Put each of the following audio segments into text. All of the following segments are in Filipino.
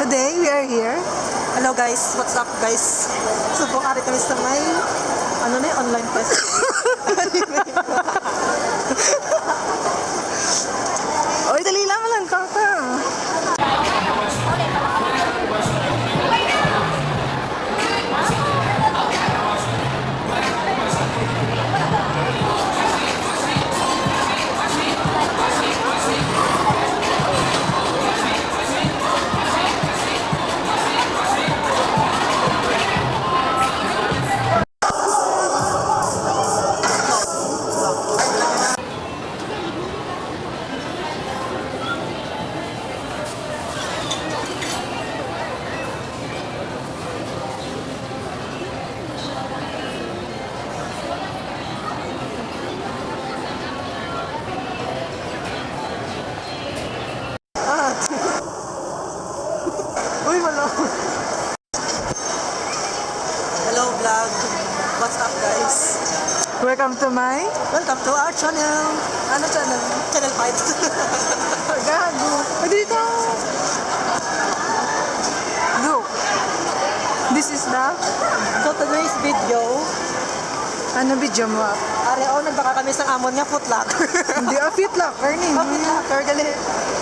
Today, we are here. Hello guys, what's up guys? Subong ari kami sa may online quest. Oy, dali lang kaka. Uy, malo. Hello vlog. What's up guys? Welcome to my Welcome to our channel. Ano channel? Channel 5. Gago. Dito. Look. This is the So today's video, ano video mo? ari nagbaka kami sa amon nga footlocker. Hindi fit locker ni. Footlocker gali.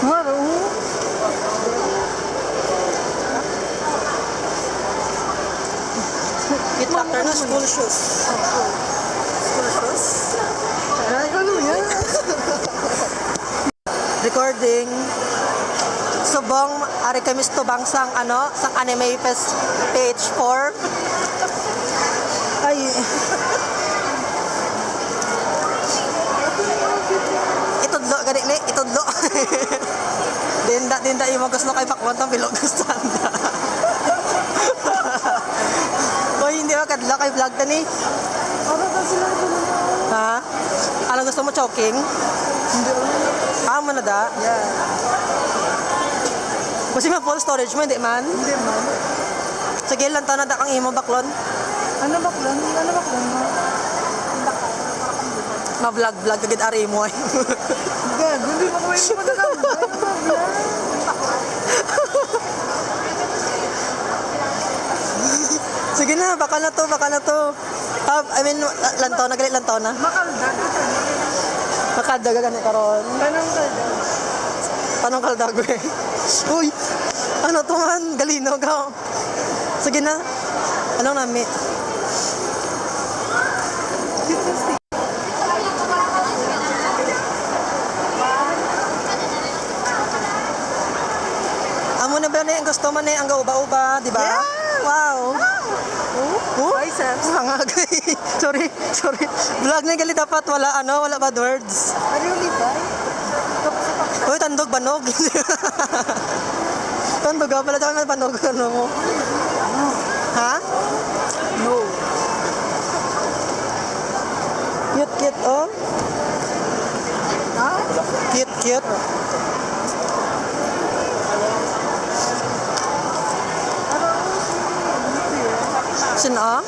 Waro. Footlocker na school shoes. School shoes. Ay, ano yan? Recording. Subong ari kami sa bangsang sang Anime Fest page 4. Ay, Itudlo gani ni, itudlo. Dinda imo gusto kay Pakwan tang bilog standa. Hoy, hindi ba kadlo kay vlog tani? ano ba sila dito? Ha? Ano gusto mo choking? Hindi. Mo na da. Yeah. Kasi ma full storage mo, hindi man. Hindi man. Sige lang na da kang imo baklon. Ano baklan? Ano baklan mo? Ma-vlog agad ari mo ay. Gago, hindi mo kumain mo na lang. Sige na, baka na to. I mean, lantaw na galit lantaw na. Makaldag. Makadaga gani karon. Anong kaldag? Tanong kaldag eh. Uy, ano to man, galino ka. Sige na. Anong nami? Amo na ba na ang gusto man ang gauba-uba, di ba? Yeah. Wow. Oh? Hi, Sam. Hangagay. sorry. Vlog na gali dapat wala wala bad words. Are you live? Uy, tandog banog. Tandog ka pala tayo banog mo. Ha? No. Cute oh. Ha? Cute. Sino?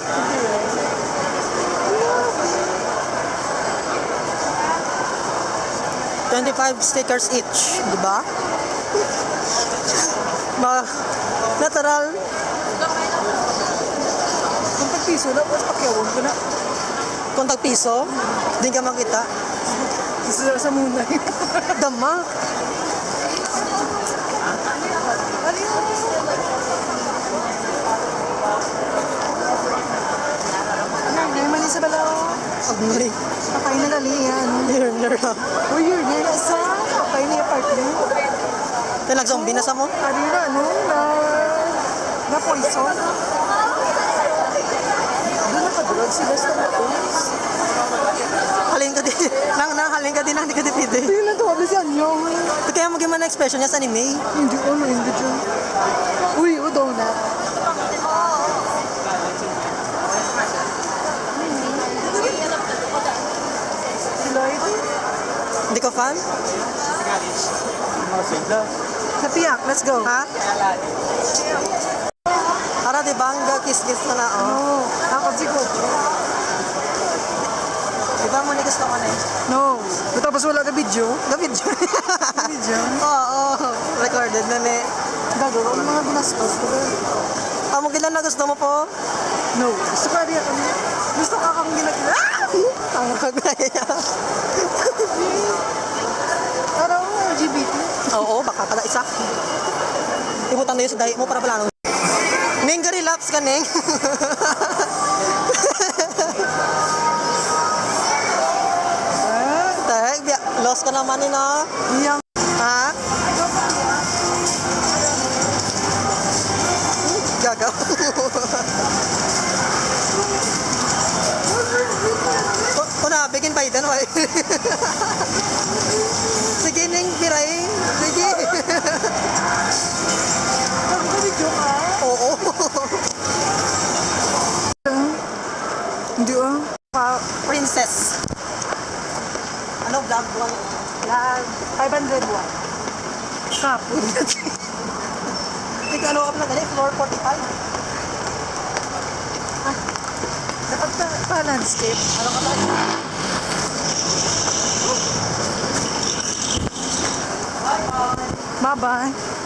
25 stickers each, di ba? Natural. Kung tagpiso na, mas pakyawon ko na. Kung tag-piso, din ka makita. Sa muna. Dama. Ano yun? Ano, mali sa balaw. Agmari. Patay na lali yan. Learner ha. Uy, yun, yan. Sa patay na apartment. Kaya nag-zombie na sa mo? Ano na, na poison. Doon nakadurog sila sa matons. Halin ka din. Halin ka din, hindi ka dipide. Hindi na tuwabi si Anyong. Ito kaya mo gimana expression niya sa anime. Hindi ko, hindi dyan. Uy, udaw na. Si Lloyd. Hindi ko fan? Napiyak, let's go. Ha? Para di bangga, kiss-kiss na oh. Oo, ako siguro. Di ba mo ni gusto ko na eh? No. Tapos wala ka video. Gabid yun. Video. Oo, recorded na ni. Gagawa ng mga ginastos ko. Amo gilan na gusto mo po? No. Gusto ka rin ako. Gusto ka kang ginagawa. Ang kagaya. Parang LGBT. Oo, baka pala isa. Ibutan na yun sa dahi mo para pala. Ning, relax ka, Ning. Tek, lost ka naman yun, ah. Yang. Ha? Gagaw. Kuna, bigin pa itan, wala. Sige, Ning, biray. Sige. Video ka? Oo. Hindi Princess. Ano vlog one? Yan. 500 won. Kapon. Ikaw ano ka pala dali? Floor 45. Dapat pa landscape. Ano ka ba? Bye-bye.